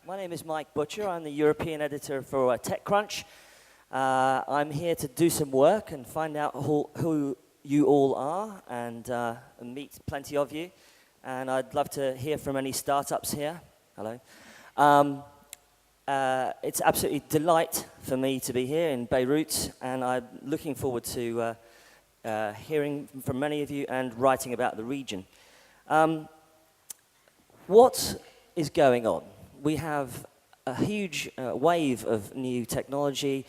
My name is Mike Butcher. I'm the European editor for TechCrunch. I'm here to do some work and find out who you all are and meet plenty of you. And I'd love to hear from any startups here. Hello. It's absolutely a delight for me to be here in Beirut, and I'm looking forward to hearing from many of you and writing about the region. What is going on? We have a huge wave of new technology,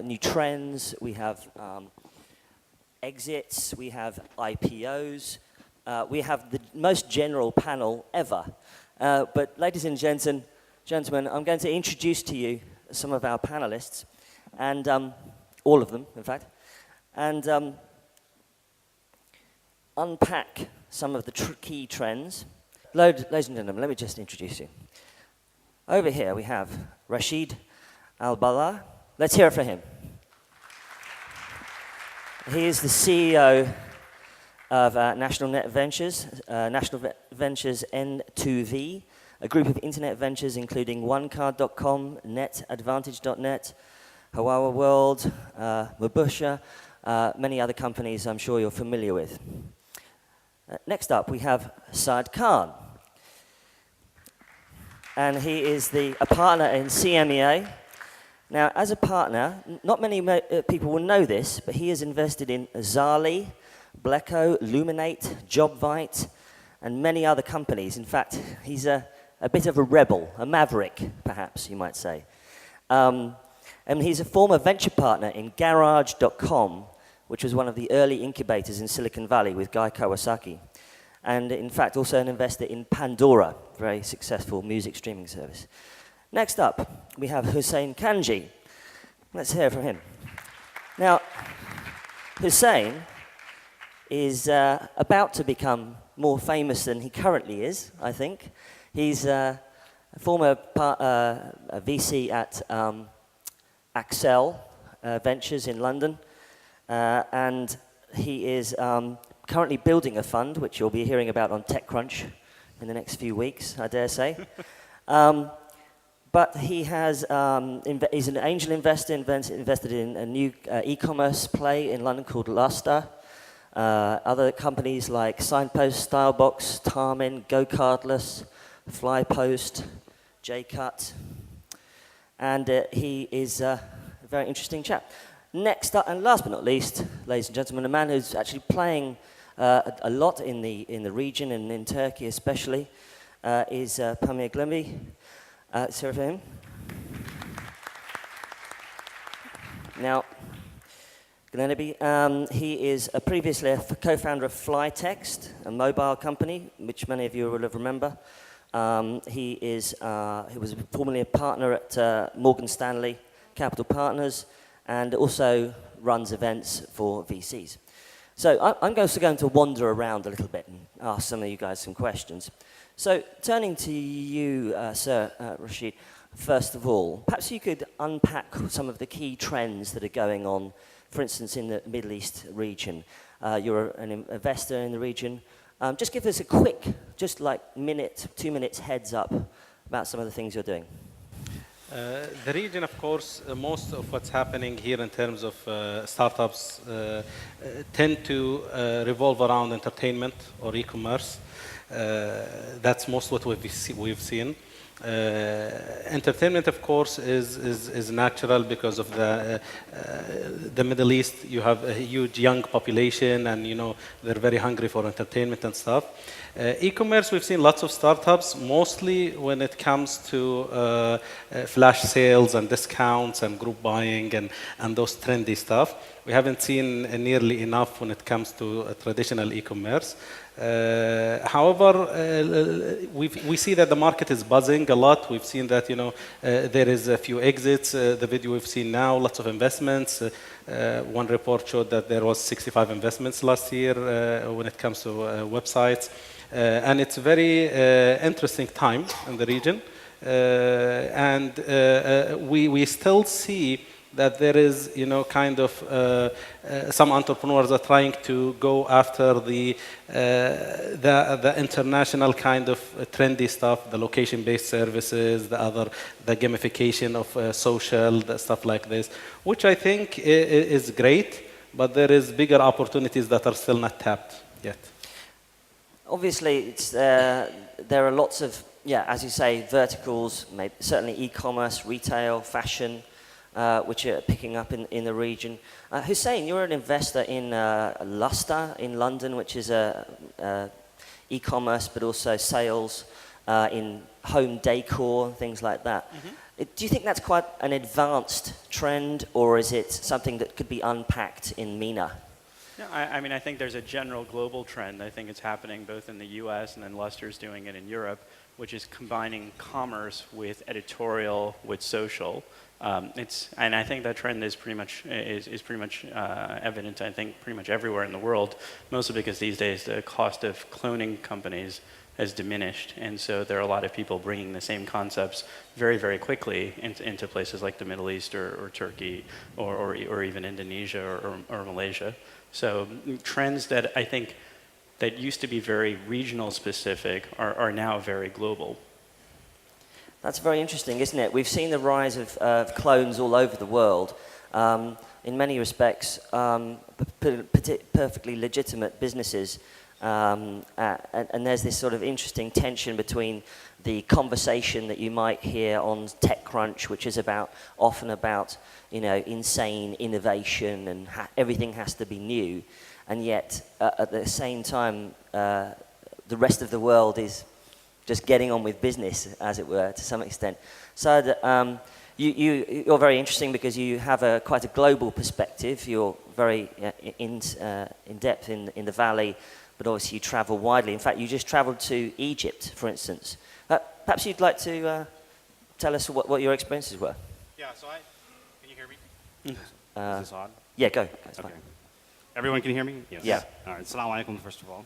new trends. We have exits, we have IPOs. We have the most general panel ever. But ladies and gentlemen, I'm going to introduce to you some of our panelists, and all of them, in fact, and unpack some of the key trends. Ladies and gentlemen, let me just introduce you. Over here we have Rashid Al-Bala. Let's hear it for him. He is the CEO of National Net Ventures, National Ventures N2V, a group of internet ventures including OneCard.com, NetAdvantage.net, Hawaii World, Mabusha, many other companies I'm sure you're familiar with. Next up we have Saad Khan. And he is a partner in CMEA. Now, as a partner, not many people will know this, but he has invested in Zali, Bleco, Luminate, Jobvite, and many other companies. In fact, he's a bit of a rebel, a maverick, perhaps you might say. And he's a former venture partner in Garage.com, which was one of the early incubators in Silicon Valley with Guy Kawasaki. And in fact, also an investor in Pandora, very successful music streaming service. Next up, we have Hussein Kanji. Let's hear from him. Now, Hussein is about to become more famous than he currently is, I think. He's a former VC at Accel Ventures in London, and he is currently building a fund, which you'll be hearing about on TechCrunch in the next few weeks, I dare say. But he has, he's an angel investor, invested in a new e-commerce play in London called Luster. Other companies like Signpost, Stylebox, Tarmin, GoCardless, Flypost, JCut. And he is a very interesting chap. Next up, and last but not least, ladies and gentlemen, a man who's actually playing a lot in the region and in Turkey especially, is Pamir Glembi. Let's hear from him. Now, Glembi, he is previously a co-founder of Flytext, a mobile company, which many of you will remember. He was formerly a partner at Morgan Stanley Capital Partners, and also runs events for VCs. So I'm also going to wander around a little bit and ask some of you guys some questions. So turning to you, Sir Rashid, first of all, perhaps you could unpack some of the key trends that are going on, for instance, in the Middle East region. You're an investor in the region. Just give us a quick, just like minute, 2 minutes heads up about some of the things you're doing. The region, of course, most of what's happening here in terms of startups tend to revolve around entertainment or e-commerce. That's most what we've seen. Entertainment, of course, is natural because of the Middle East. You have a huge young population, and they're very hungry for entertainment and stuff. E-commerce, we've seen lots of startups, mostly when it comes to flash sales and discounts and group buying and those trendy stuff. We haven't seen nearly enough when it comes to traditional e-commerce. However, we see that the market is buzzing a lot. We've seen that there is a few exits. The video we've seen now, lots of investments. One report showed that there was 65 investments last year when it comes to websites. And it's a very interesting time in the region. And we still see that there is, kind of some entrepreneurs are trying to go after the international kind of trendy stuff, the location-based services, the gamification of social, the stuff like this, which I think is great, but there is bigger opportunities that are still not tapped yet. Obviously, there are lots of, as you say, verticals, maybe, certainly e-commerce, retail, fashion, which are picking up in the region. Hussein, you're an investor in Luster in London, which is e-commerce, but also sales in home decor, things like that. Mm-hmm. Do you think that's quite an advanced trend, or is it something that could be unpacked in Mena? No, I mean, I think there's a general global trend. I think it's happening both in the US and then Luster's doing it in Europe, which is combining commerce with editorial, with social. And I think that trend is pretty much evident, I think, pretty much everywhere in the world, mostly because these days the cost of cloning companies has diminished, and so there are a lot of people bringing the same concepts very, very quickly into places like the Middle East or Turkey or even Indonesia or Malaysia. So trends that I think that used to be very regional specific are now very global. That's very interesting, isn't it? We've seen the rise of clones all over the world. In many respects, perfectly legitimate businesses. And there's this sort of interesting tension between the conversation that you might hear on TechCrunch, which is often about insane innovation and everything has to be new, and yet at the same time the rest of the world is just getting on with business, as it were, to some extent. So you're very interesting because you have quite a global perspective. You're very in depth in the valley, but obviously you travel widely. In fact, you just traveled to Egypt, for instance. Perhaps you'd like to tell us what your experiences were. Yeah, so can you hear me? Is this on? Yeah, go. That's okay. Fine. Everyone can hear me? Yes. Yeah. All right, Assalamu alaikum, first of all.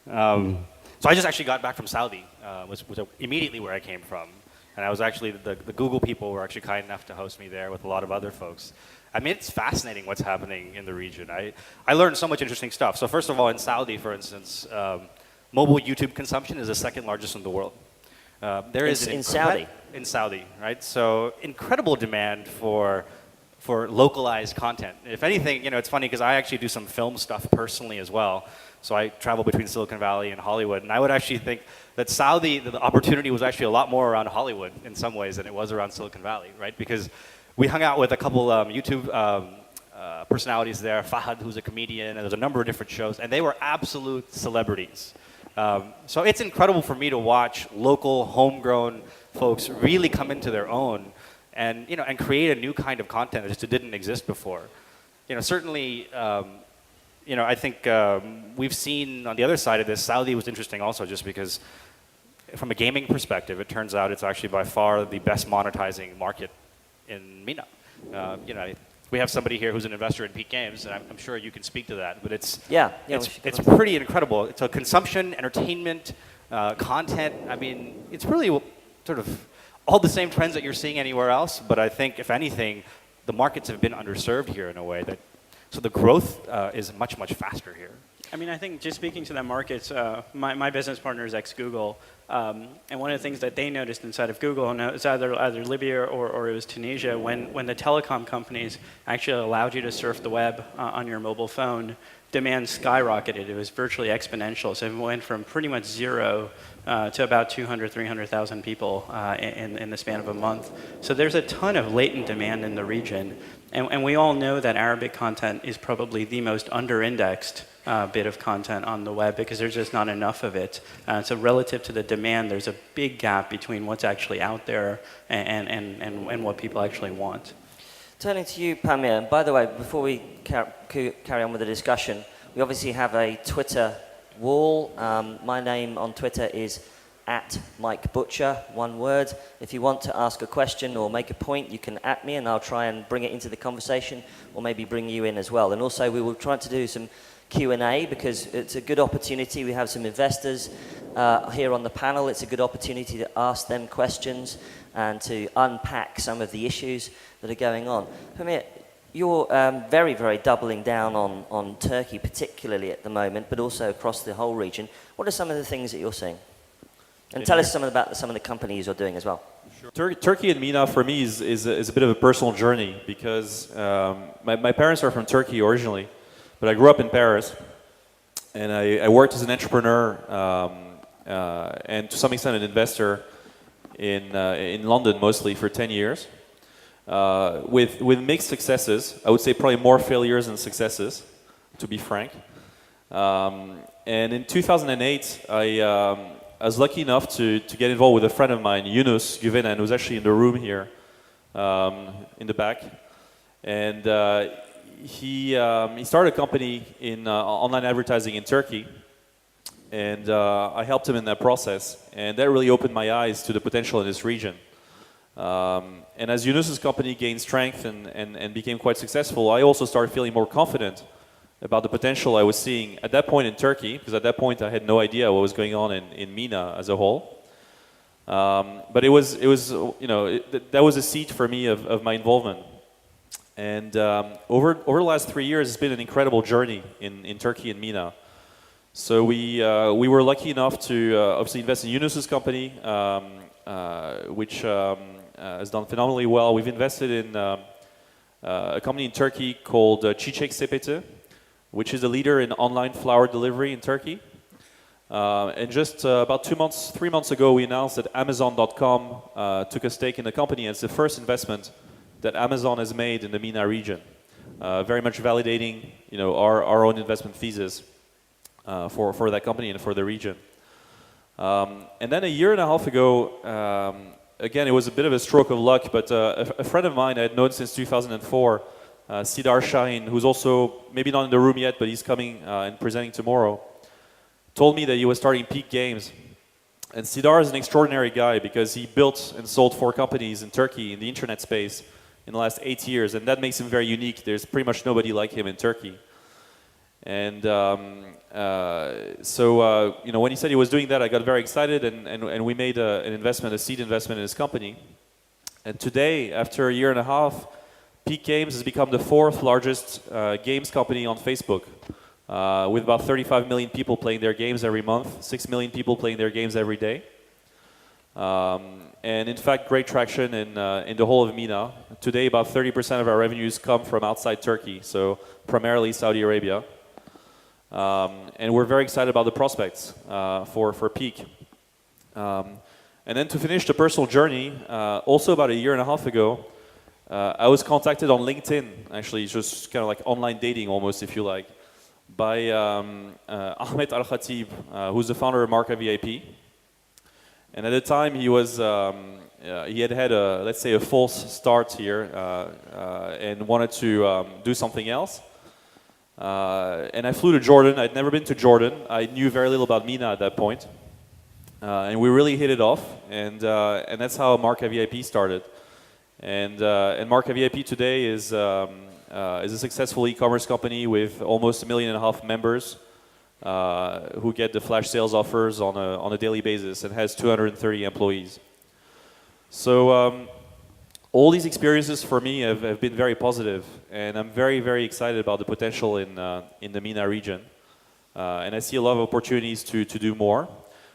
So I just actually got back from Saudi, was immediately where I came from. And I was actually, the Google people were actually kind enough to host me there with a lot of other folks. I mean, it's fascinating what's happening in the region. I learned so much interesting stuff. So first of all, in Saudi, for instance, mobile YouTube consumption is the second largest in the world. There is in Saudi? In Saudi, right? So incredible demand for localized content. If anything, it's funny because I actually do some film stuff personally as well. So I travel between Silicon Valley and Hollywood, and I would actually think that Saudi, the opportunity was actually a lot more around Hollywood in some ways than it was around Silicon Valley, right? Because we hung out with a couple YouTube personalities there, Fahad, who's a comedian, and there's a number of different shows, and they were absolute celebrities. So it's incredible for me to watch local, homegrown folks really come into their own and create a new kind of content that just didn't exist before. Certainly, I think we've seen on the other side of this, Saudi was interesting also just because from a gaming perspective, it turns out it's actually by far the best monetizing market in MENA. We have somebody here who's an investor in Peak Games, and I'm sure you can speak to that, but it's pretty incredible. It's a consumption, entertainment, content. I mean, it's really sort of all the same trends that you're seeing anywhere else, but I think, if anything, the markets have been underserved here in a way so the growth is much, much faster here. I mean, I think just speaking to the markets, my business partner is ex-Google, and one of the things that they noticed inside of Google, and it's either Libya or it was Tunisia, when the telecom companies actually allowed you to surf the web on your mobile phone, demand skyrocketed. It was virtually exponential. So it went from pretty much zero to about 200, 300,000 people in the span of a month. So there's a ton of latent demand in the region. And we all know that Arabic content is probably the most under-indexed bit of content on the web because there's just not enough of it. So relative to the demand, there's a big gap between what's actually out there and what people actually want. Turning to you, Pamir, and by the way, before we carry on with the discussion, we obviously have a Twitter wall. My name on Twitter is @MikeButcher, one word. If you want to ask a question or make a point, you can @ me and I'll try and bring it into the conversation or maybe bring you in as well. And also we will try to do some Q&A because it's a good opportunity. We have some investors here on the panel. It's a good opportunity to ask them questions. and to unpack some of the issues that are going on. Pamir, you're very, very doubling down on Turkey, particularly at the moment, but also across the whole region. What are some of the things that you're seeing? And tell us about some of the companies you're doing as well. Sure. Turkey and Mena for me is a bit of a personal journey because my parents are from Turkey originally, but I grew up in Paris, and I worked as an entrepreneur and to some extent an investor in London mostly for 10 years. With mixed successes. I would say probably more failures than successes, to be frank. And in 2008, I was lucky enough to get involved with a friend of mine, Yunus Güvenen, who's actually in the room here, in the back. And he started a company in online advertising in Turkey. And I helped him in that process. And that really opened my eyes to the potential in this region. And as Yunus's company gained strength and became quite successful, I also started feeling more confident about the potential I was seeing at that point in Turkey, because at that point I had no idea what was going on in Mena as a whole. But it was that was a seed for me of my involvement. And over the last 3 years, it's been an incredible journey in Turkey and Mena. So we were lucky enough to obviously invest in Yunus's company, which has done phenomenally well. We've invested in a company in Turkey called Çiçek Sepeti, which is a leader in online flower delivery in Turkey. And just about 3 months ago, we announced that Amazon.com took a stake in the company. It's the first investment that Amazon has made in the MENA region, very much validating, our own investment thesis for that company and for the region. And then a year and a half ago, again, it was a bit of a stroke of luck, but a friend of mine I had known since 2004, Sidar Shahin, who's also maybe not in the room yet, but he's coming and presenting tomorrow, told me that he was starting Peak Games. And Sidar is an extraordinary guy because he built and sold 4 companies in Turkey in the internet space in the last 8 years, and that makes him very unique. There's pretty much nobody like him in Turkey. And so when he said he was doing that, I got very excited, and we made an investment, a seed investment in his company. And today, after a year and a half, Peak Games has become the 4th largest games company on Facebook, with about 35 million people playing their games every month, 6 million people playing their games every day. And in fact, great traction in the whole of MENA. Today, about 30% of our revenues come from outside Turkey, so primarily Saudi Arabia. And we're very excited about the prospects for Peak. And then to finish the personal journey, also about a year and a half ago, I was contacted on LinkedIn, actually, just kind of like online dating almost, if you like, by Ahmed Al-Khatib, who's the founder of Marca VIP. And at the time, he had let's say, a false start here and wanted to do something else. And I flew to Jordan. I'd never been to Jordan. I knew very little about MENA at that point. And we really hit it off. And that's how Marca VIP started. And Marca VIP today is a successful e-commerce company with almost 1.5 million members who get the flash sales offers on a daily basis and has 230 employees. So all these experiences for me have been very positive, and I'm very, very excited about the potential in the MENA region. And I see a lot of opportunities to do more.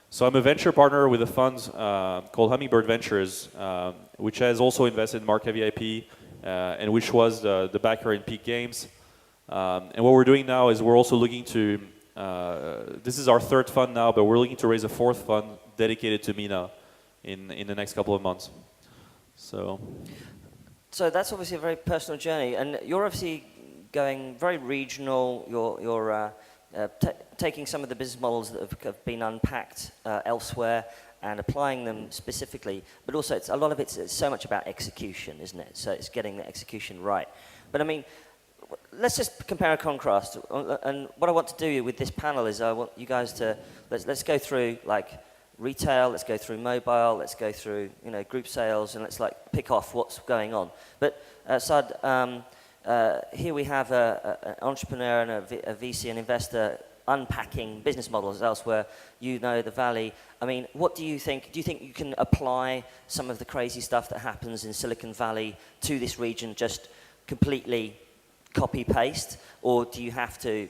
So I'm a venture partner with a fund called Hummingbird Ventures, which has also invested in Marca VIP and which was the backer in Peak Games. And what we're doing now is we're also looking to, this is our 3rd fund now, but we're looking to raise a 4th fund dedicated to MENA in the next couple of months. So that's obviously a very personal journey, and you're obviously going very regional. You're taking some of the business models that have been unpacked elsewhere and applying them specifically, but also a lot of it's so much about execution, isn't it? So it's getting the execution right. But I mean, let's just compare and contrast. And what I want to do with this panel is I want you guys to let's go through like retail, let's go through mobile, let's go through group sales, and let's like pick off what's going on. But Saad, here we have an entrepreneur and a VC, an investor unpacking business models elsewhere. You know the Valley. I mean, what do you think? Do you think you can apply some of the crazy stuff that happens in Silicon Valley to this region, just completely copy-paste, or do you have to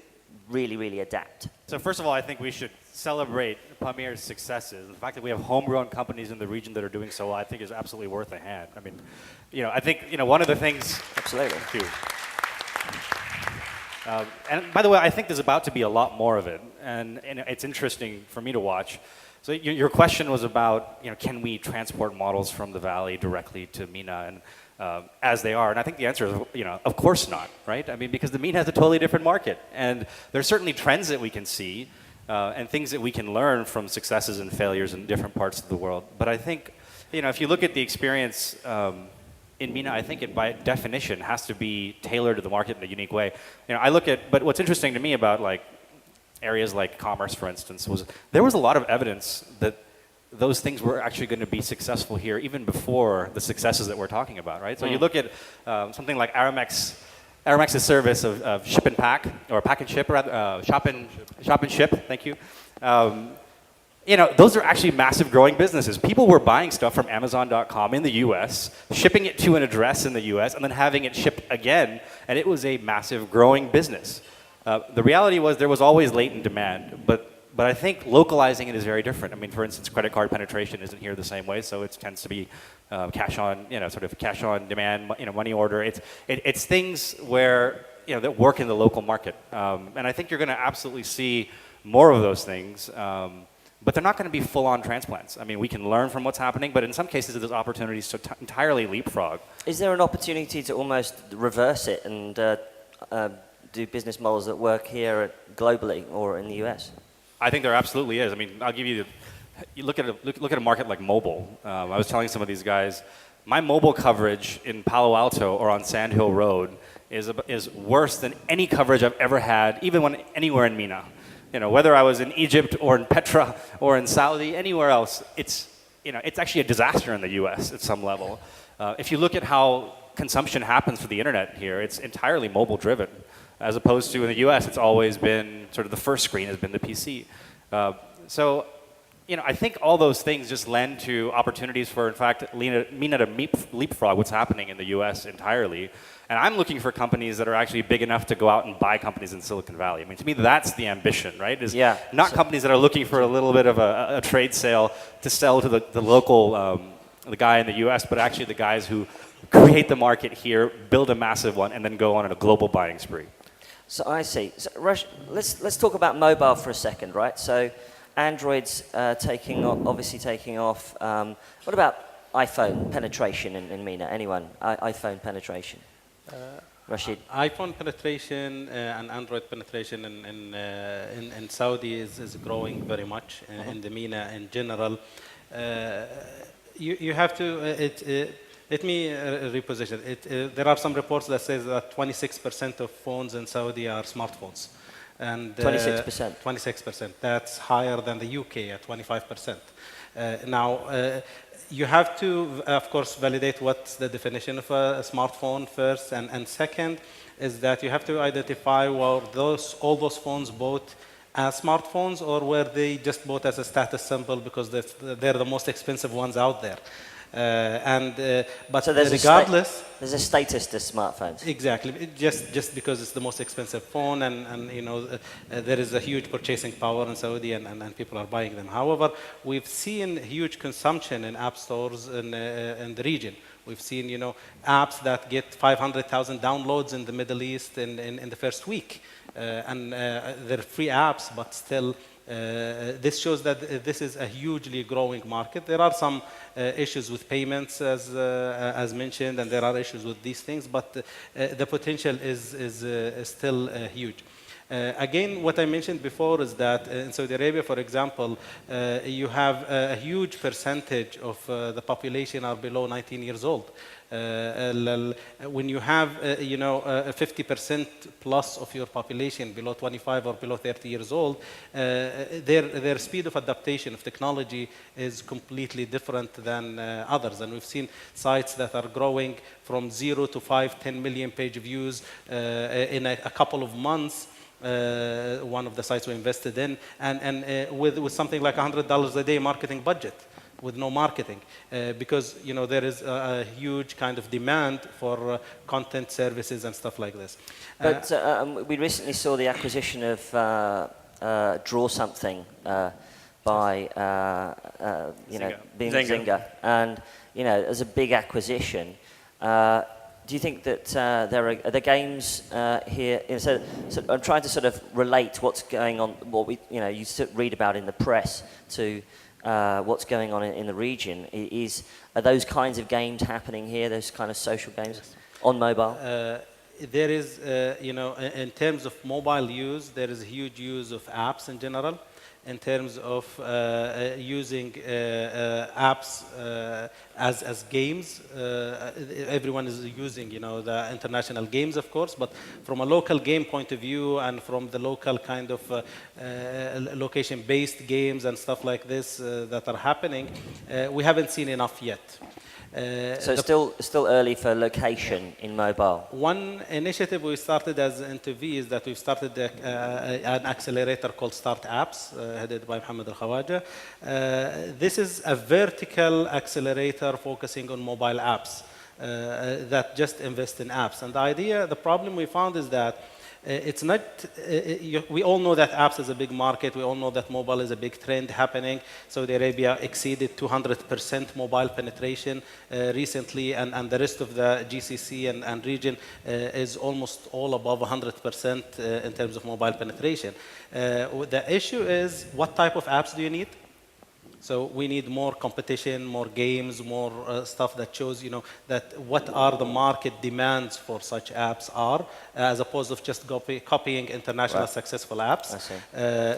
really, really adapt? So first of all, I think we should celebrate Pamir's successes. The fact that we have homegrown companies in the region that are doing so well, I think is absolutely worth a hand. I mean, I think, one of the things... Absolutely. Too. And by the way, I think there's about to be a lot more of it, and it's interesting for me to watch. So your question was about, can we transport models from the Valley directly to Mena, and as they are, and I think the answer is, of course not, right? I mean, because the Mena has a totally different market, and there's certainly trends that we can see, and things that we can learn from successes and failures in different parts of the world. But I think, if you look at the experience in Mena, I think it by definition has to be tailored to the market in a unique way. But what's interesting to me about areas like commerce, for instance, was there was a lot of evidence that those things were actually going to be successful here even before the successes that we're talking about, right? So you look at something like ArabNet's service of ship and pack, or pack and ship, rather, shop and ship, thank you. Those are actually massive growing businesses. People were buying stuff from Amazon.com in the US, shipping it to an address in the US, and then having it shipped again, and it was a massive growing business. The reality was there was always latent demand, but I think localizing it is very different. I mean, for instance, credit card penetration isn't here the same way, so it tends to be cash on, sort of cash on demand, money order. It's things where, that work in the local market. And I think you're going to absolutely see more of those things. But they're not going to be full-on transplants. I mean, we can learn from what's happening, but in some cases, there's opportunities to entirely leapfrog. Is there an opportunity to almost reverse it and do business models that work here globally or in the US? I think there absolutely is. I mean, I'll give you look at a market like mobile. I was telling some of these guys, my mobile coverage in Palo Alto or on Sand Hill Road is worse than any coverage I've ever had, even anywhere in Mena. Whether I was in Egypt or in Petra or in Saudi, anywhere else, it's actually a disaster in the US at some level. If you look at how consumption happens for the internet here, it's entirely mobile driven, as opposed to in the US, it's always been sort of the first screen has been the PC. So, I think all those things just lend to opportunities for, in fact, Mena to leapfrog what's happening in the US entirely. And I'm looking for companies that are actually big enough to go out and buy companies in Silicon Valley. I mean, to me, that's the ambition, right? Not companies that are looking for a little bit of a trade sale to sell to the local, the guy in the US, but actually the guys who create the market here, build a massive one, and then go on a global buying spree. So I see. So, Rush, let's talk about mobile for a second, right? So Android's obviously taking off. What about iPhone penetration in Mena? Anyone? iPhone penetration? Rashid? iPhone penetration and Android penetration in Saudi is growing very much in the MENA in general. You have to, let me reposition it. There are some reports that say that 26% of phones in Saudi are smartphones. And 26%? 26%. That's higher than the UK at 25%. Now, you have to, of course, validate what's the definition of a smartphone first, and second is that you have to identify were all those phones bought as smartphones, or were they just bought as a status symbol because they're the most expensive ones out there. But so regardless, there's a status to smartphones. Exactly, just because it's the most expensive phone, and there is a huge purchasing power in Saudi, and people are buying them. However, we've seen huge consumption in app stores in the region. We've seen apps that get 500,000 downloads in the Middle East in the first week, and they're free apps, but still. This shows that this is a hugely growing market. There are some issues with payments, as mentioned, and there are issues with these things, but the potential is still huge. Again, what I mentioned before is that in Saudi Arabia, for example, you have a huge percentage of the population are below 19 years old. When you have 50% plus of your population below 25 or below 30 years old, their speed of adaptation of technology is completely different than others. And we've seen sites that are growing from 0 to 5, 10 million page views in a couple of months. one of the sites we invested in, and with something like $100 a day marketing budget, with no marketing, because there is a huge kind of demand for content services and stuff like this. But we recently saw the acquisition of Draw Something by Zynga, and as a big acquisition. Do you think that are there games here? So I'm trying to sort of relate what's going on, what you read about in the press, to what's going on in the region. Are those kinds of games happening here? Those kind of social games on mobile? There is, in terms of mobile use, there is a huge use of apps in general. In terms of using apps as games, everyone is using, the international games, of course. But from a local game point of view, and from the local kind of location-based games and stuff like this that are happening, we haven't seen enough yet. So it's still early for location in mobile. One initiative we started as NTV is that we've started an accelerator called Start Apps, headed by Mohammed Al-Khawaja. This is a vertical accelerator focusing on mobile apps that just invest in apps. And the problem we found is that it's not, we all know that apps is a big market. We all know that mobile is a big trend happening. Saudi Arabia exceeded 200% mobile penetration recently, and the rest of the GCC and region is almost all above 100% in terms of mobile penetration. The issue is, what type of apps do you need? So we need more competition, more games, more stuff that shows, that what are the market demands for such apps are, as opposed to just copying international successful apps. I see.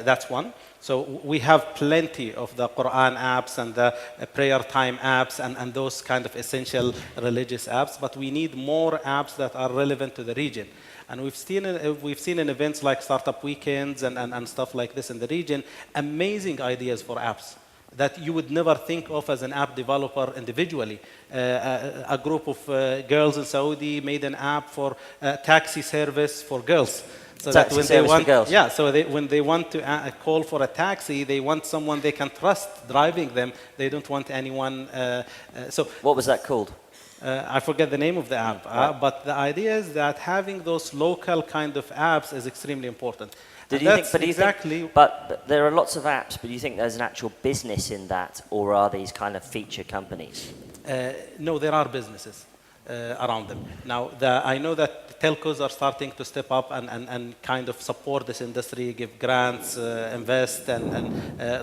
That's one. So we have plenty of the Quran apps and the prayer time apps and those kind of essential religious apps, but we need more apps that are relevant to the region. And we've seen in events like Startup Weekends and stuff like this in the region, amazing ideas for apps that you would never think of as an app developer individually. A group of girls in Saudi made an app for taxi service for girls. So taxi that when service they want, for girls. Yeah, so when they want to call for a taxi, they want someone they can trust driving them. They don't want anyone. So what was that called? I forget the name of the app, but the idea is that having those local kind of apps is extremely important. But there are lots of apps, but do you think there's an actual business in that, or are these kind of feature companies? No, there are businesses around them. Now, I know that telcos are starting to step up and kind of support this industry, give grants, invest, and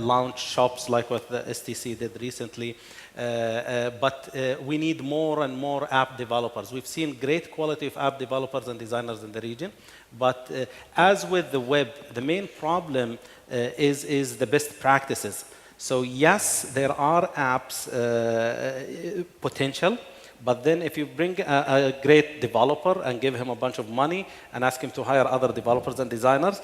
launch shops like what the STC did recently. But we need more and more app developers. We've seen great quality of app developers and designers in the region. But as with the web, the main problem is the best practices. So yes, there are apps potential, but then if you bring a great developer and give him a bunch of money and ask him to hire other developers and designers,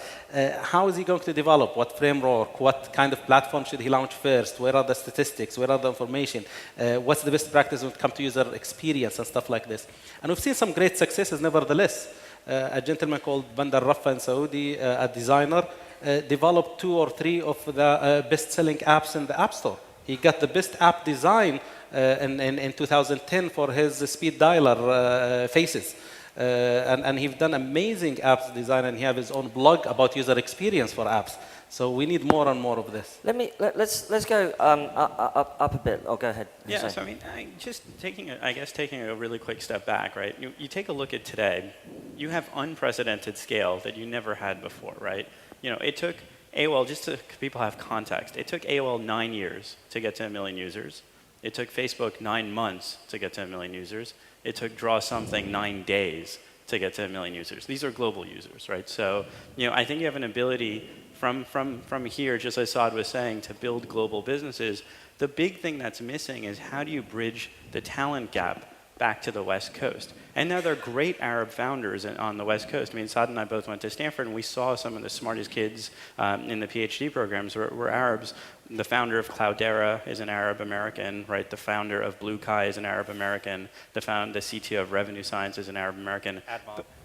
how is he going to develop? What framework? What kind of platform should he launch first? Where are the statistics? Where are the information? What's the best practice when it comes to user experience and stuff like this? And we've seen some great successes nevertheless. A gentleman called Bandar Rafa in Saudi, a designer, developed 2 or 3 of the best-selling apps in the App Store. He got the best app design in 2010 for his speed dialer faces. And he's done amazing apps design, and he has his own blog about user experience for apps. So we need more and more of this. Let's go up a bit. Oh, go ahead. Yeah, so I mean, just taking a really quick step back, right? You take a look at today, you have unprecedented scale that you never had before, right? It took AOL, just so people have context, it took AOL 9 years to get to 1 million users. It took Facebook 9 months to get to 1 million users. It took Draw Something 9 days to get to 1 million users. These are global users, right? So, I think you have an ability from here, just as Saad was saying, to build global businesses. The big thing that's missing is, how do you bridge the talent gap back to the West Coast? And now there are great Arab founders on the West Coast. I mean, Saad and I both went to Stanford, and we saw some of the smartest kids in the PhD programs were Arabs. The founder of Cloudera is an Arab American, right? The founder of Blue Kai is an Arab American. The CTO of Revenue Science is an Arab American.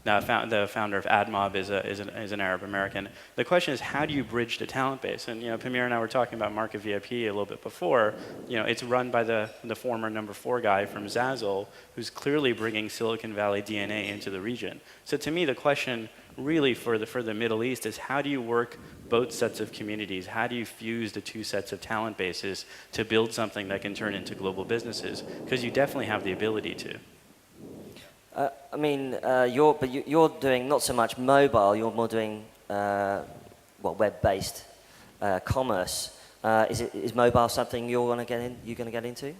the founder of AdMob is an Arab American. The question is, how do you bridge the talent base? And Pamir and I were talking about Market VIP a little bit before. It's run by the former number 4 guy from Zazzle, who's clearly bringing Silicon Valley DNA into the region. So to me, the question really for the Middle East is, how do you work both sets of communities? How do you fuse the 2 sets of talent bases to build something that can turn into global businesses? Because you definitely have the ability to. You're doing not so much mobile. You're more doing web-based commerce. Is mobile something you're going to get into?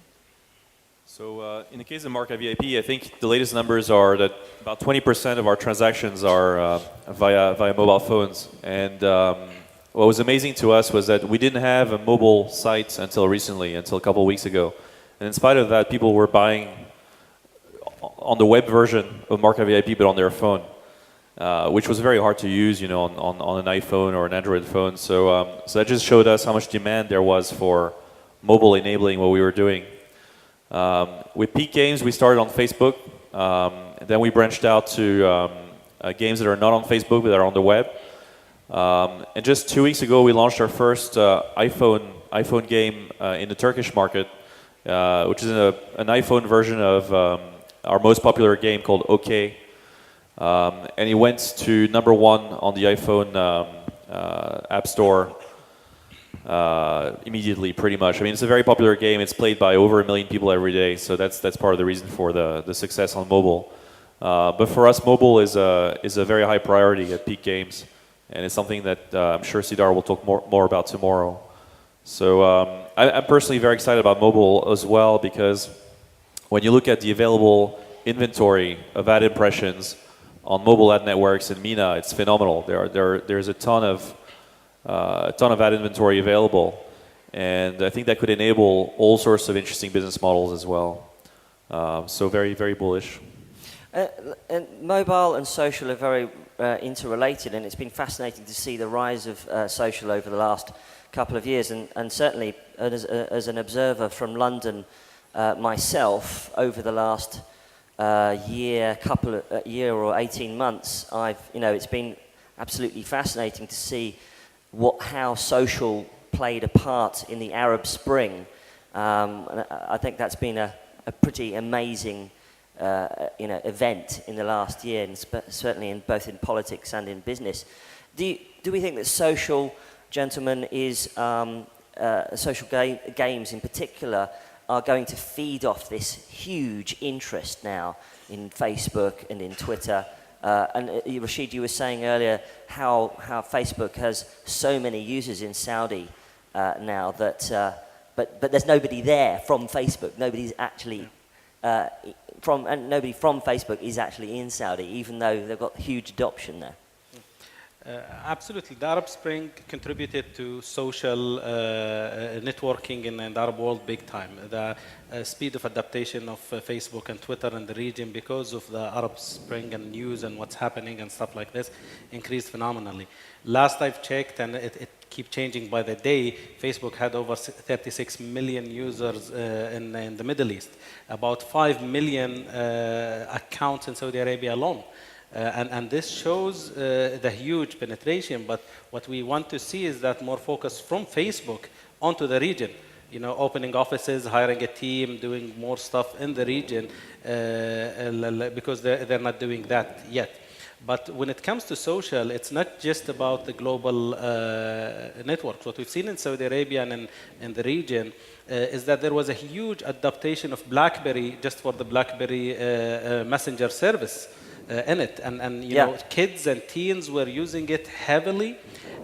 So in the case of Market VIP, I think the latest numbers are that about 20% of our transactions are via mobile phones. And what was amazing to us was that we didn't have a mobile site until a couple of weeks ago. And in spite of that, people were buying on the web version of Market VIP, but on their phone, which was very hard to use, on an iPhone or an Android phone. So that just showed us how much demand there was for mobile enabling what we were doing. With Peak Games, we started on Facebook. Then we branched out to games that are not on Facebook, but are on the web. And just 2 weeks ago, we launched our first iPhone game in the Turkish market, which is an iPhone version of our most popular game called OK. And it went to #1 on the iPhone App Store immediately, pretty much. I mean, it's a very popular game. It's played by over 1 million people every day, so that's part of the reason for the success on mobile. But for us, mobile is a very high priority at Peak Games, and it's something that I'm sure Sidar will talk more about tomorrow. So I'm personally very excited about mobile as well, because when you look at the available inventory of ad impressions on mobile ad networks in Mena, it's phenomenal. There's a ton of ad inventory available, and I think that could enable all sorts of interesting business models as well. So very, very bullish. And mobile and social are very interrelated, and it's been fascinating to see the rise of social over the last couple of years, and certainly as an observer from London myself over the last year or 18 months, it's been absolutely fascinating to see how social played a part in the Arab Spring. And I think that's been a pretty amazing event in the last year, and certainly both in politics and in business. Do we think that social, gentlemen, is social games in particular are going to feed off this huge interest now in Facebook and in Twitter? And Rashid, you were saying earlier how Facebook has so many users in Saudi now that, but there's nobody there from Facebook. Nobody's actually nobody from Facebook is actually in Saudi, even though they've got huge adoption there. Absolutely. The Arab Spring contributed to social networking in the Arab world big time. The speed of adaptation of Facebook and Twitter in the region because of the Arab Spring and news and what's happening and stuff like this increased phenomenally. Last I've checked, and it keeps changing by the day, Facebook had over 36 million users in the Middle East, about 5 million accounts in Saudi Arabia alone. And this shows the huge penetration, but what we want to see is that more focus from Facebook onto the region, opening offices, hiring a team, doing more stuff in the region, because they're not doing that yet. But when it comes to social, it's not just about the global networks. What we've seen in Saudi Arabia and in the region is that there was a huge adaptation of BlackBerry just for the BlackBerry messenger service. In it, and kids and teens were using it heavily,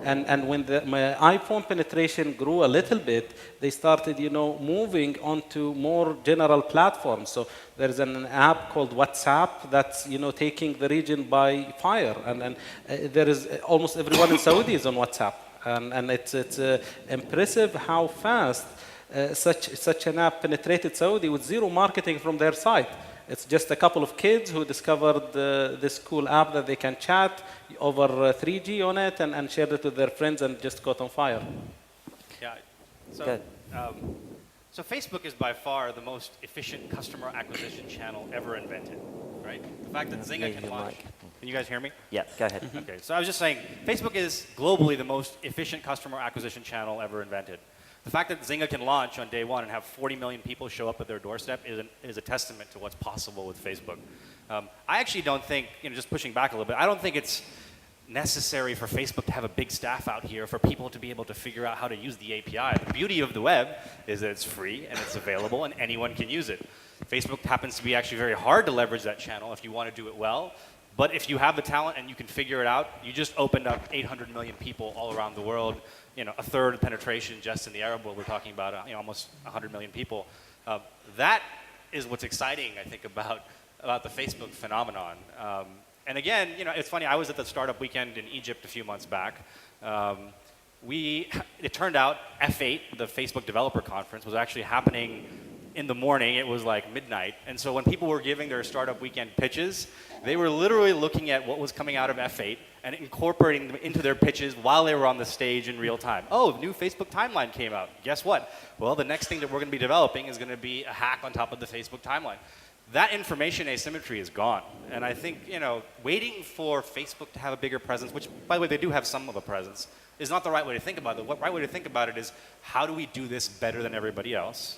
and when my iPhone penetration grew a little bit, they started moving onto more general platforms. So there's an app called WhatsApp that's taking the region by fire, and there is almost everyone in Saudi is on WhatsApp, and it's impressive how fast such an app penetrated Saudi with zero marketing from their side. It's just a couple of kids who discovered this cool app that they can chat over 3G on it and shared it with their friends and just got on fire. Yeah. So Facebook is by far the most efficient customer acquisition channel ever invented, right? The fact that Zynga can launch Can you guys hear me? Yeah, go ahead. Okay, so I was just saying, Facebook is globally the most efficient customer acquisition channel ever invented. The fact that Zynga can launch on day one and have 40 million people show up at their doorstep is a testament to what's possible with Facebook. I actually don't think, just pushing back a little bit, I don't think it's necessary for Facebook to have a big staff out here for people to be able to figure out how to use the API. The beauty of the web is that it's free and it's available and anyone can use it. Facebook happens to be actually very hard to leverage that channel if you want to do it well. But if you have the talent and you can figure it out, you just opened up 800 million people all around the world, a third penetration just in the Arab world. We're talking about almost 100 million people. That is what's exciting, I think, about the Facebook phenomenon. And again, it's funny, I was at the startup weekend in Egypt a few months back. It turned out F8, the Facebook developer conference, was actually happening in the morning. It was like midnight. And so when people were giving their startup weekend pitches, they were literally looking at what was coming out of F8 and incorporating them into their pitches while they were on the stage in real time. Oh, new Facebook timeline came out. Guess what? Well, the next thing that we're going to be developing is going to be a hack on top of the Facebook timeline. That information asymmetry is gone. And I think, waiting for Facebook to have a bigger presence, which, by the way, they do have some of a presence, is not the right way to think about it. The right way to think about it is, how do we do this better than everybody else?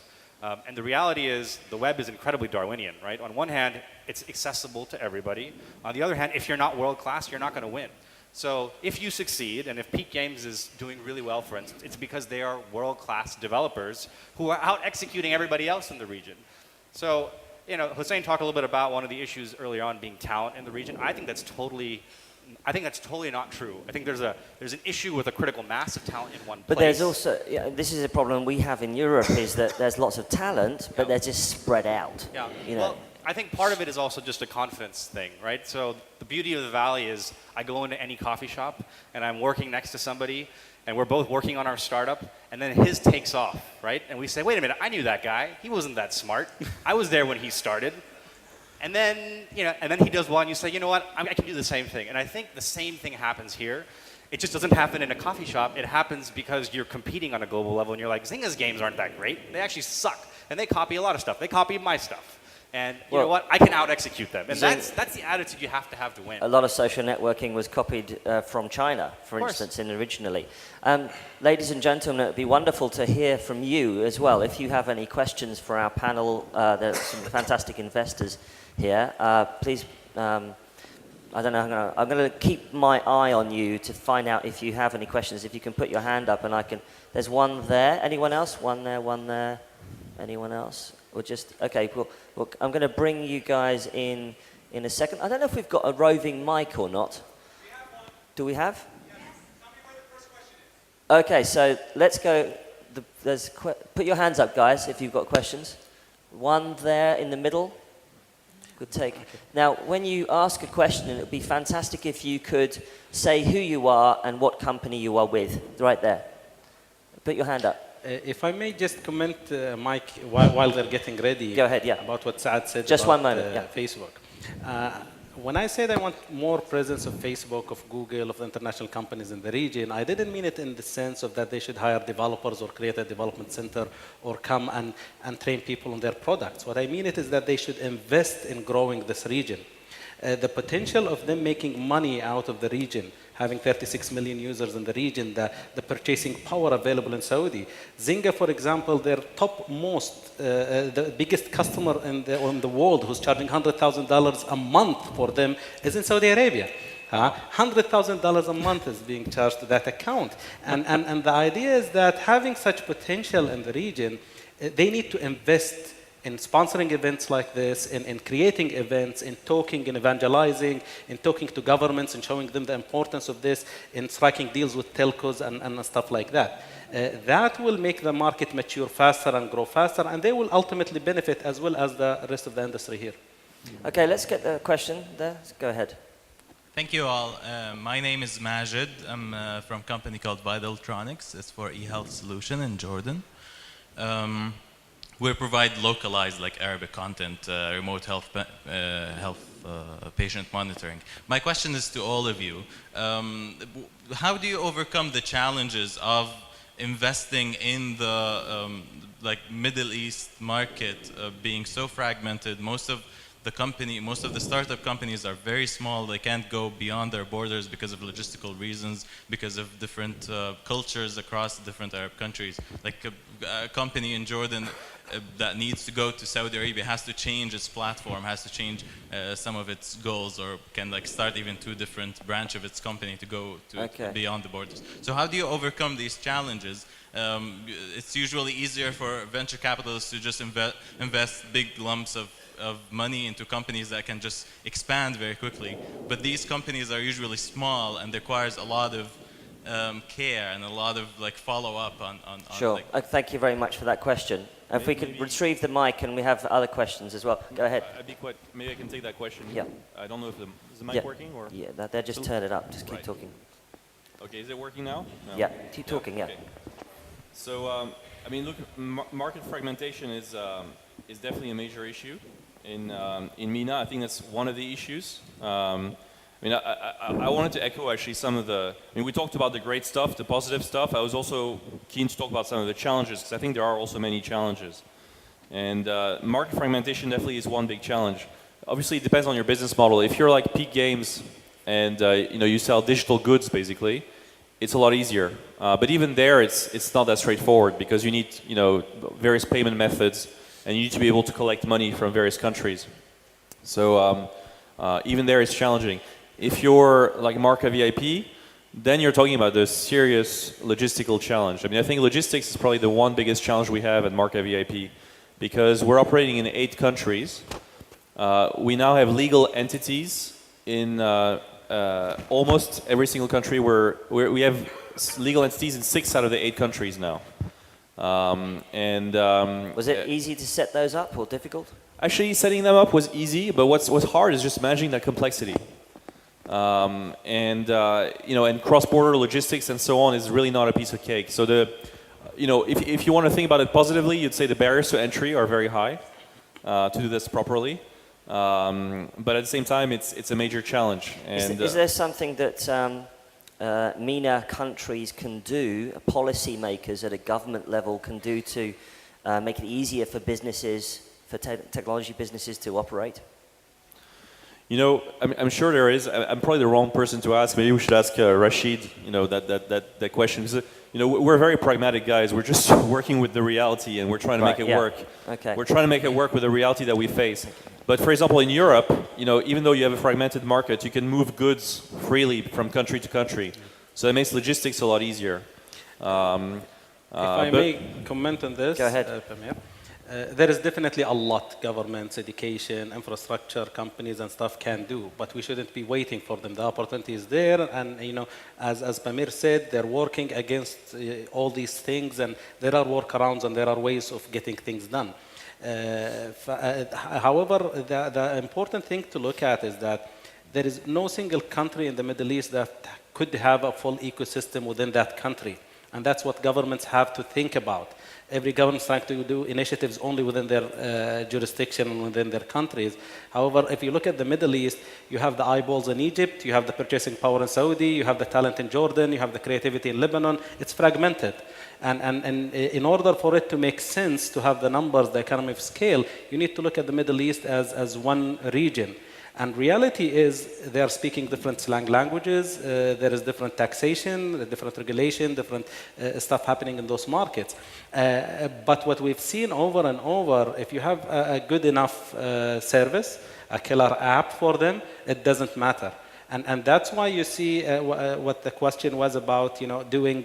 And the reality is, the web is incredibly Darwinian, right? On one hand, it's accessible to everybody. On the other hand, if you're not world class, you're not going to win. So if you succeed, and if Peak Games is doing really well, for instance, it's because they are world class developers who are out executing everybody else in the region. So, Hussein talked a little bit about one of the issues early on being talent in the region. I think that's totally not true. I think there's an issue with a critical mass of talent in one place. But there's also, this is a problem we have in Europe, is that there's lots of talent, but they're just spread out. Yeah. Well, I think part of it is also just a confidence thing, right? So the beauty of the Valley is I go into any coffee shop and I'm working next to somebody and we're both working on our startup, and then his takes off, right? And we say, wait a minute, I knew that guy. He wasn't that smart. I was there when he started. And then, and then he does one, you say, you know what, I can do the same thing. And I think the same thing happens here. It just doesn't happen in a coffee shop. It happens because you're competing on a global level, and you're like, Zynga's games aren't that great. They actually suck. And they copy a lot of stuff. They copy my stuff. And you know what? I can out-execute them. And that's the attitude you have to win. A lot of social networking was copied from China, for instance, originally. Ladies and gentlemen, it would be wonderful to hear from you as well. If you have any questions for our panel, there's some fantastic investors here. Please, I don't know, I'm going to keep my eye on you to find out if you have any questions. If you can put your hand up and I can, there's one there. Anyone else? One there. Anyone else? Or just, okay, well, I'm going to bring you guys in a second. I don't know if we've got a roving mic or not. We have one. Do we have? Yes. Tell me where the first question is. Okay, so let's go. Put your hands up, guys, if you've got questions. One there in the middle. Good take. Now, when you ask a question, it would be fantastic if you could say who you are and what company you are with. Right there. Put your hand up. If I may just comment, Mike, while they're getting ready. Go ahead, yeah. About what Saad said just about, one moment, yeah. Facebook. When I said I want more presence of Facebook, of Google, of the international companies in the region, I didn't mean it in the sense of that they should hire developers or create a development center or come and train people on their products. What I mean it is that they should invest in growing this region. The potential of them making money out of the region, having 36 million users in the region, the purchasing power available in Saudi. Zynga, for example, their topmost, the biggest customer in the world who's charging $100,000 a month for them is in Saudi Arabia. $100,000 a month is being charged to that account. And the idea is that having such potential in the region, they need to invest in sponsoring events like this, in creating events, in talking and evangelizing, in talking to governments and showing them the importance of this, in striking deals with telcos and stuff like that. That will make the market mature faster and grow faster, and they will ultimately benefit as well as the rest of the industry here. Okay, let's get the question there. Go ahead. Thank you all. My name is Majid. I'm from a company called Vitaltronics. It's for e-health solution in Jordan. We provide localized, like Arabic content, remote health patient monitoring. My question is to all of you. How do you overcome the challenges of investing in the like Middle East market being so fragmented? Most of the company, most of the startup companies are very small. They can't go beyond their borders because of logistical reasons, because of different cultures across different Arab countries. Like a company in Jordan that needs to go to Saudi Arabia has to change its platform, has to change some of its goals, or can like start even two different branch of its company to go to beyond the borders. So how do you overcome these challenges? It's usually easier for venture capitalists to just invest big lumps of money into companies that can just expand very quickly. But these companies are usually small and requires a lot of care and a lot of like follow up on Sure. Thank you very much for that question. If we could retrieve the mic, and we have other questions as well. Go ahead. Maybe I can take that question. Yeah. I don't know if is the mic working or. Yeah, they just turn it up. Just keep talking. Okay, is it working now? No. Yeah, keep talking. Yeah. Okay. So I mean, look, market fragmentation is definitely a major issue in Mena. I think that's one of the issues. I mean, I wanted to echo actually some of the, I mean, we talked about the great stuff, the positive stuff. I was also keen to talk about some of the challenges, because I think there are also many challenges. And market fragmentation definitely is one big challenge. Obviously, it depends on your business model. If you're like Peak Games and you sell digital goods, basically, it's a lot easier. But even there, it's not that straightforward, because you need various payment methods, and you need to be able to collect money from various countries. So even there, it's challenging. If you're like Marca VIP, then you're talking about the serious logistical challenge. I mean, I think logistics is probably the one biggest challenge we have at Marca VIP, because we're operating in 8 countries. We now have legal entities in almost every single country. We have legal entities in 6 out of the 8 countries now. Was it easy to set those up or difficult? Actually, setting them up was easy, but what's hard is just managing that complexity. And cross-border logistics and so on is really not a piece of cake. So if you want to think about it positively, you'd say the barriers to entry are very high to do this properly. But at the same time, it's a major challenge. And is there something that MENA countries can do, policymakers at a government level can do to make it easier for businesses, for technology businesses to operate? I'm sure there is. I'm probably the wrong person to ask. Maybe we should ask Rashid, that question. Because, we're very pragmatic guys. We're just working with the reality, and we're trying to make it work. Okay. We're trying to make it work with the reality that we face. But for example, in Europe, even though you have a fragmented market, you can move goods freely from country to country. So that makes logistics a lot easier. If I may comment on this, go ahead. Pamir. There is definitely a lot governments, education, infrastructure, companies and stuff can do, but we shouldn't be waiting for them. The opportunity is there, and as Pamir said, they're working against all these things, and there are workarounds and there are ways of getting things done. However, the important thing to look at is that there is no single country in the Middle East that could have a full ecosystem within that country, and that's what governments have to think about. Every government is trying to do initiatives only within their jurisdiction and within their countries. However, if you look at the Middle East, you have the eyeballs in Egypt, you have the purchasing power in Saudi, you have the talent in Jordan, you have the creativity in Lebanon. It's fragmented. And in order for it to make sense to have the numbers, the economy of scale, you need to look at the Middle East as one region. And reality is they are speaking different slang languages, there is different taxation, different regulation, different stuff happening in those markets. But what we've seen over and over, if you have a good enough service, a killer app for them, it doesn't matter. And that's why you see what the question was about, doing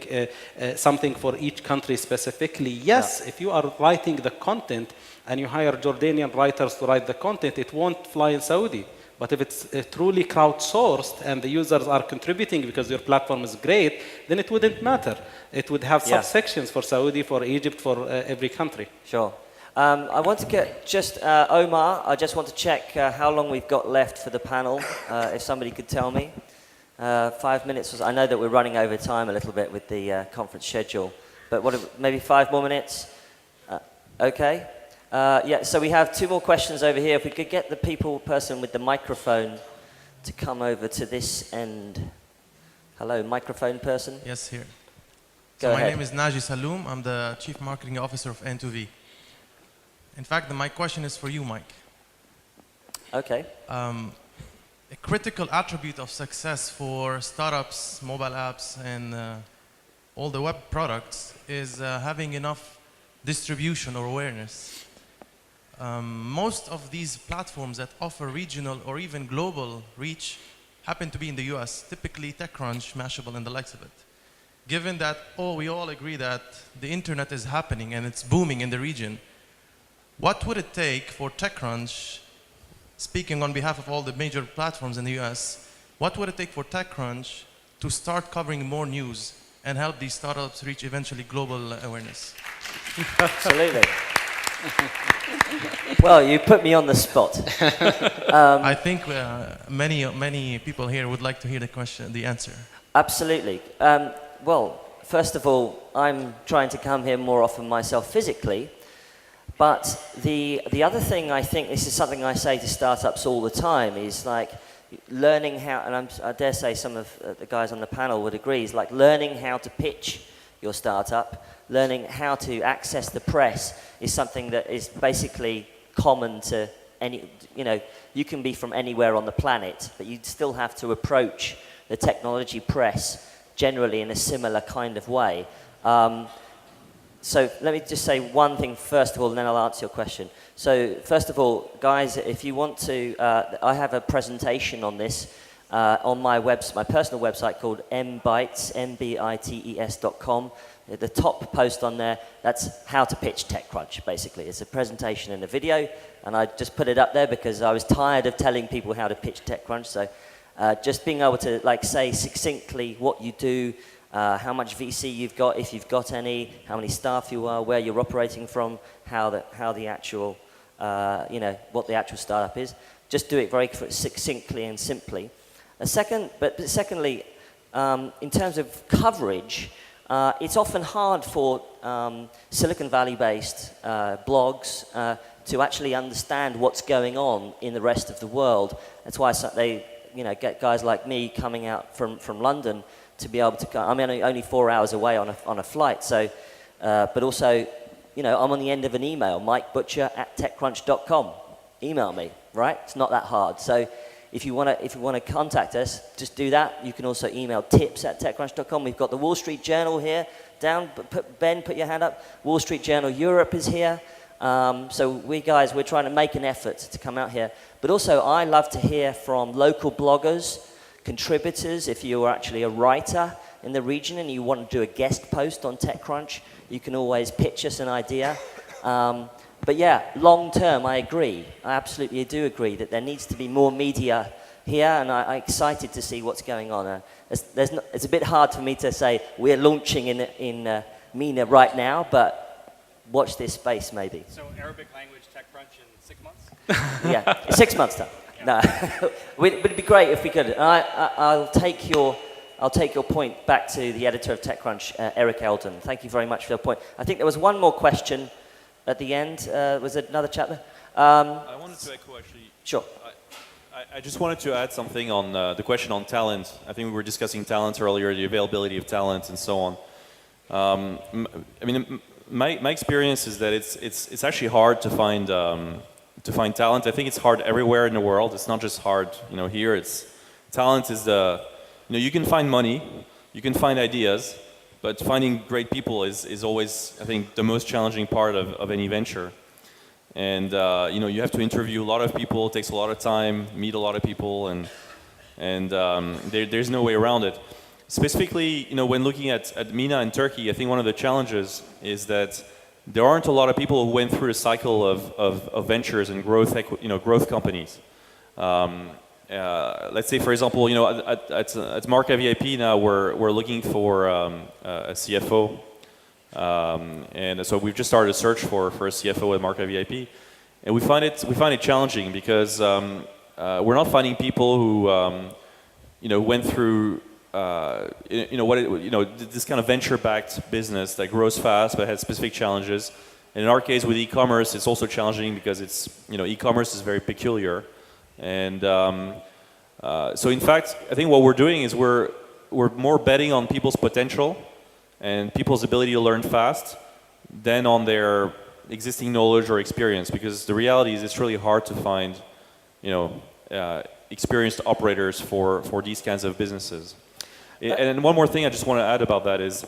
something for each country specifically. Yes, if you are writing the content and you hire Jordanian writers to write the content, it won't fly in Saudi. But if it's truly crowdsourced and the users are contributing because your platform is great, then it wouldn't matter. It would have subsections for Saudi, for Egypt, for every country. Sure. I want to get just Omar. I just want to check how long we've got left for the panel. If somebody could tell me, 5 minutes. I know that we're running over time a little bit with the conference schedule, but maybe 5 more minutes. Okay. So we have 2 more questions over here. If we could get the person with the microphone to come over to this end. Hello, microphone person. Yes, here. Go ahead. My name is Naji Saloom. I'm the Chief Marketing Officer of N2V. In fact, my question is for you, Mike. Okay. A critical attribute of success for startups, mobile apps, and all the web products is having enough distribution or awareness. Most of these platforms that offer regional or even global reach happen to be in the US, typically TechCrunch, Mashable, and the likes of it. Given that we all agree that the internet is happening and it's booming in the region, what would it take for TechCrunch, speaking on behalf of all the major platforms in the US, what would it take for TechCrunch to start covering more news and help these startups reach eventually global awareness? Absolutely. Well, you put me on the spot. I think many people here would like to hear the answer. Absolutely. Well, first of all, I'm trying to come here more often myself physically. But the other thing, I think this is something I say to startups all the time, is like learning how, and I dare say some of the guys on the panel would agree, is like learning how to pitch your startup, learning how to access the press is something that is basically common to any, you can be from anywhere on the planet, but you still have to approach the technology press generally in a similar kind of way. So let me just say one thing first of all, and then I'll answer your question. So first of all, guys, if you want to, I have a presentation on this on my personal website called mbites.com. The top post on there, that's how to pitch TechCrunch, basically. It's a presentation and a video, and I just put it up there because I was tired of telling people how to pitch TechCrunch. So just being able to say succinctly what you do, how much VC you've got, if you've got any, how many staff you are, where you're operating from, how the actual, what the actual startup is. Just do it very succinctly and simply. Secondly, in terms of coverage, it's often hard for Silicon Valley-based blogs to actually understand what's going on in the rest of the world. That's why they, get guys like me coming out from London to be able to come. I'm only 4 hours away on a flight, so, but also, I'm on the end of an email, mikebutcher@techcrunch.com. Email me, right? It's not that hard. So if you want to contact us, just do that. You can also email tips@techcrunch.com. We've got the Wall Street Journal here down. Ben, put your hand up. Wall Street Journal Europe is here. So we're trying to make an effort to come out here. But also, I love to hear from local bloggers, contributors. If you're actually a writer in the region and you want to do a guest post on TechCrunch, you can always pitch us an idea. But yeah, long term, I agree. I absolutely do agree that there needs to be more media here, and I'm excited to see what's going on. It's a bit hard for me to say we're launching in Mena right now, but watch this space maybe. So Arabic language TechCrunch in 6 months? Yeah, 6 months time. No, but it'd be great if we could. I'll take your point back to the editor of TechCrunch, Eric Eldon. Thank you very much for your point. I think there was one more question at the end. Was there another chat there? I wanted to echo actually. Sure. I just wanted to add something on the question on talent. I think we were discussing talent earlier, the availability of talent and so on. My experience is that it's actually hard to find talent. I think it's hard everywhere in the world. It's not just hard, here. Talent is you can find money, you can find ideas, but finding great people is always, I think, the most challenging part of any venture. And you have to interview a lot of people. It takes a lot of time, meet a lot of people, and there's no way around it. Specifically, when looking at Mena in Turkey, I think one of the challenges is that there aren't a lot of people who went through a cycle of ventures and growth companies. Let's say, for example, at Marca VIP now we're looking for a CFO, and so we've just started a search for a CFO at Marca VIP, and we find it challenging because we're not finding people who went through this kind of venture-backed business that grows fast but has specific challenges. And in our case with e-commerce, it's also challenging because e-commerce is very peculiar. And so in fact, I think what we're doing is we're more betting on people's potential and people's ability to learn fast than on their existing knowledge or experience, because the reality is it's really hard to find experienced operators for these kinds of businesses. And one more thing I just want to add about that is,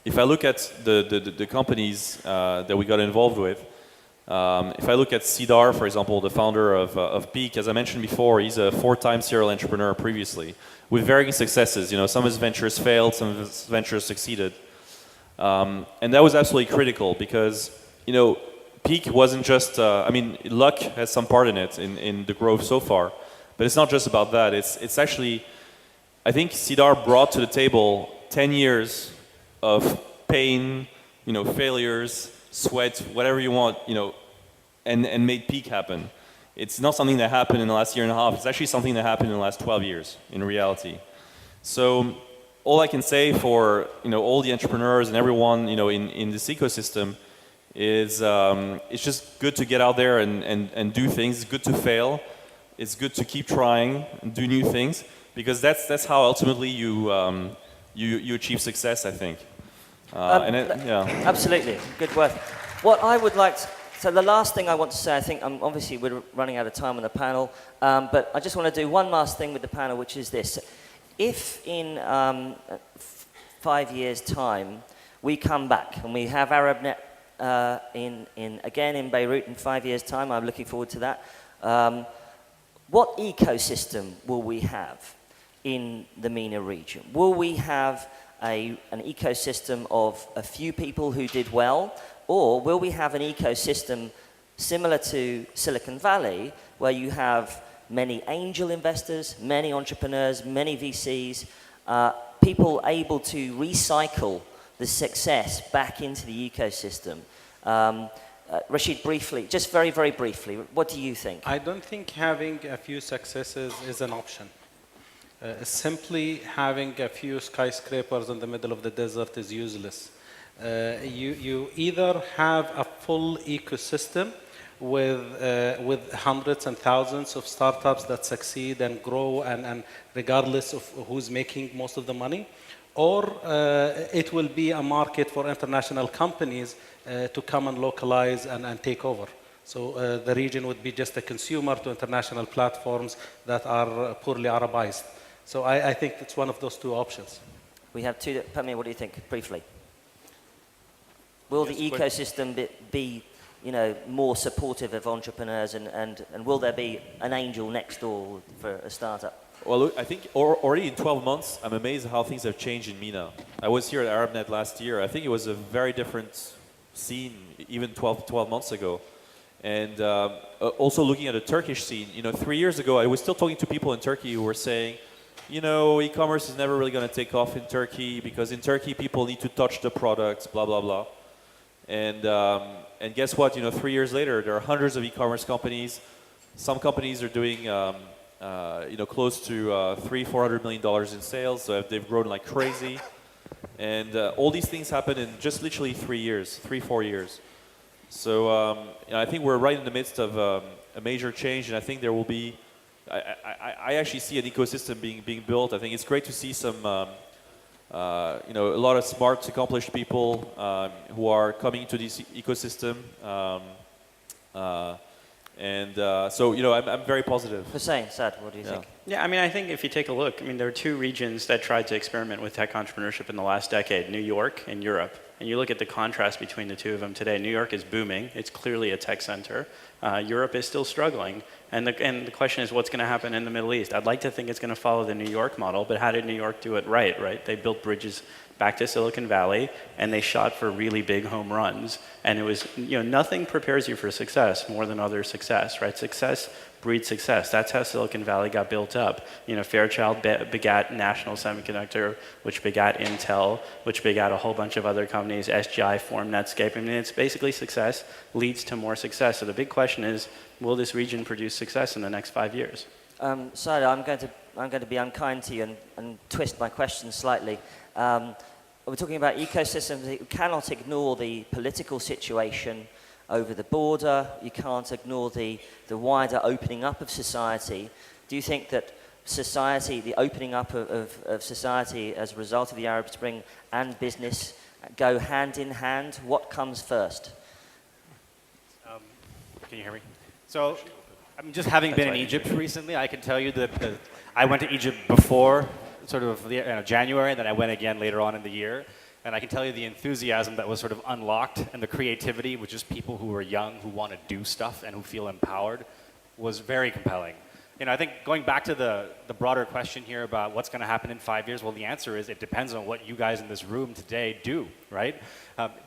if I look at the companies that we got involved with, if I look at Cedar, for example, the founder of Peak, as I mentioned before, he's a 4-time serial entrepreneur previously, with varying successes. Some of his ventures failed, some of his ventures succeeded. And that was absolutely critical because, Peak wasn't just, luck has some part in it, in the growth so far, but it's not just about that. It's actually, I think Cedar brought to the table 10 years of pain, failures, sweat, whatever you want, and made Peak happen. It's not something that happened in the last year and a half. It's actually something that happened in the last 12 years, in reality. So all I can say for all the entrepreneurs and everyone in this ecosystem is it's just good to get out there and do things. It's good to fail. It's good to keep trying and do new things because that's how ultimately you achieve success, I think. Absolutely, good word. What I would like to, so the last thing I want to say, I think obviously we're running out of time on the panel, but I just want to do one last thing with the panel, which is this. If in 5 years' time we come back and we have ArabNet again in Beirut in 5 years' time, I'm looking forward to that, what ecosystem will we have in the MENA region? Will we have an ecosystem of a few people who did well, or will we have an ecosystem similar to Silicon Valley where you have many angel investors, many entrepreneurs, many VCs, people able to recycle the success back into the ecosystem? Rashid, briefly, just very, very briefly, what do you think? I don't think having a few successes is an option. Simply having a few skyscrapers in the middle of the desert is useless. You either have a full ecosystem with hundreds and thousands of startups that succeed and grow and regardless of who's making most of the money, or it will be a market for international companies to come and localize and take over. So the region would be just a consumer to international platforms that are poorly Arabized. So I think it's one of those two options. We have two. Pamir, what do you think, briefly? Will the ecosystem be more supportive of entrepreneurs and will there be an angel next door for a startup? Well, look, I think already in 12 months, I'm amazed how things have changed in MENA. I was here at ArabNet last year. I think it was a very different scene even 12 months ago. And also looking at the Turkish scene, 3 years ago, I was still talking to people in Turkey who were saying, e-commerce is never really going to take off in Turkey because in Turkey people need to touch the products, blah, blah, blah. And guess what? 3 years later, there are hundreds of e-commerce companies. Some companies are doing close to $300-400 million in sales. So they've grown like crazy. And all these things happen in just literally 3-4 years. So I think we're right in the midst of a major change, and I think there will be. I actually see an ecosystem being built. I think it's great to see some, a lot of smart, accomplished people who are coming into this ecosystem. So I'm very positive. Hussein, Saad, what do you think? Yeah, I think if you take a look, there are two regions that tried to experiment with tech entrepreneurship in the last decade, New York and Europe. And you look at the contrast between the two of them today. New York is booming. It's clearly a tech center. Europe is still struggling. And the question is what's going to happen in the Middle East? I'd like to think it's going to follow the New York model, but how did New York do it right? They built bridges back to Silicon Valley, and they shot for really big home runs. And it was, nothing prepares you for success more than other success, right? Success breeds success. That's how Silicon Valley got built up. Fairchild begat National Semiconductor, which begat Intel, which begat a whole bunch of other companies. SGI formed Netscape. It's basically success leads to more success. So the big question is, will this region produce success in the next 5 years? Saad, I'm going to be unkind to you and twist my question slightly. We're talking about ecosystems. You cannot ignore the political situation over the border. You can't ignore the wider opening up of society. Do you think that society, the opening up of society as a result of the Arab Spring and business go hand in hand? What comes first? Can you hear me? So I mean, just having been in Egypt recently, I can tell you that I went to Egypt before sort of January, and then I went again later on in the year. And I can tell you the enthusiasm that was sort of unlocked and the creativity with just people who are young, who want to do stuff and who feel empowered was very compelling. You know, I think going back to the broader question here about what's going to happen in 5 years, well, the answer is it depends on what you guys in this room today do, right?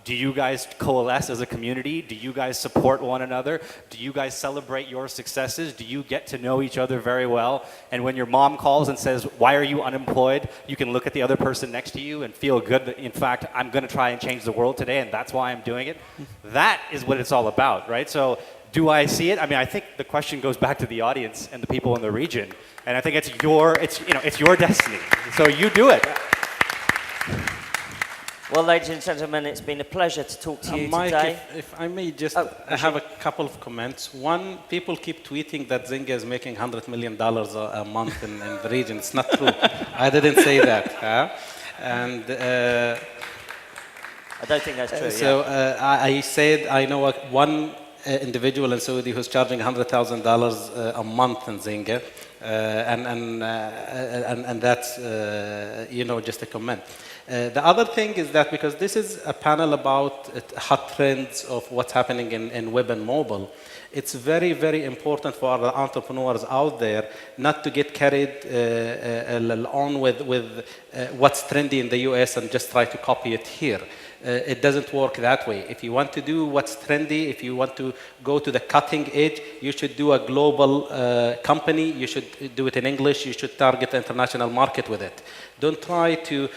Do you guys coalesce as a community? Do you guys support one another? Do you guys celebrate your successes? Do you get to know each other very well? And when your mom calls and says, why are you unemployed? You can look at the other person next to you and feel good that, in fact, I'm going to try and change the world today, and that's why I'm doing it. That is what it's all about, right? So do I see it? I mean, I think the question goes back to the audience and the people in the region, and I think it's your destiny. So you do it. Well, ladies and gentlemen, it's been a pleasure to talk to you Mike, today. if I may just have a couple of comments. One, people keep tweeting that Zynga is making $100 million a month in the region. It's not true. I didn't say that. And I don't think that's true. so I said I know one individual in Saudi who's charging $100,000 a month in Zynga, and that's just a comment. The other thing is that because this is a panel about hot trends of what's happening in web and mobile, it's very, very important for the entrepreneurs out there not to get carried on with what's trendy in the US and just try to copy it here. It doesn't work that way. If you want to do what's trendy, if you want to go to the cutting edge, you should do a global company. You should do it in English. You should target the international market with it. Don't try to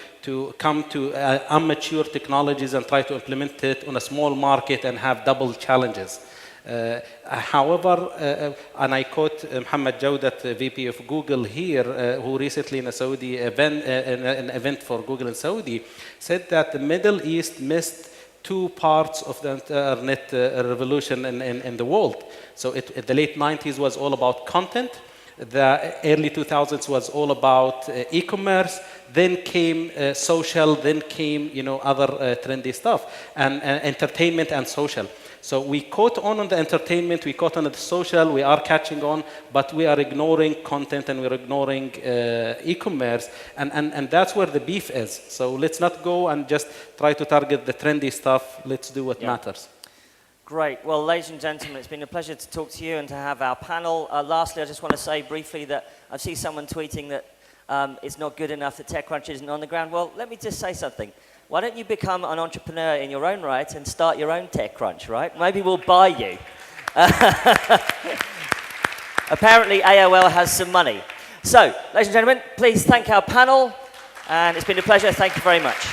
come to immature technologies and try to implement it on a small market and have double challenges. However, and I quote Mohammed Jawdat, VP of Google here, who recently in a Saudi event, an event for Google in Saudi, said that the Middle East missed two parts of the internet revolution in the world. So the late 90s was all about content. The early 2000s was all about e-commerce. Then came social. Then came other trendy stuff and entertainment and social. So we caught on the entertainment, we caught on the social, we are catching on, but we are ignoring content and we're ignoring e-commerce, and that's where the beef is. So let's not go and just try to target the trendy stuff. Let's do what matters. Great. Well, ladies and gentlemen, it's been a pleasure to talk to you and to have our panel. Lastly, I just want to say briefly that I see someone tweeting that it's not good enough that TechCrunch isn't on the ground. Well, let me just say something. Why don't you become an entrepreneur in your own right and start your own TechCrunch, right? Maybe we'll buy you. Apparently, AOL has some money. So, ladies and gentlemen, please thank our panel. And it's been a pleasure. Thank you very much.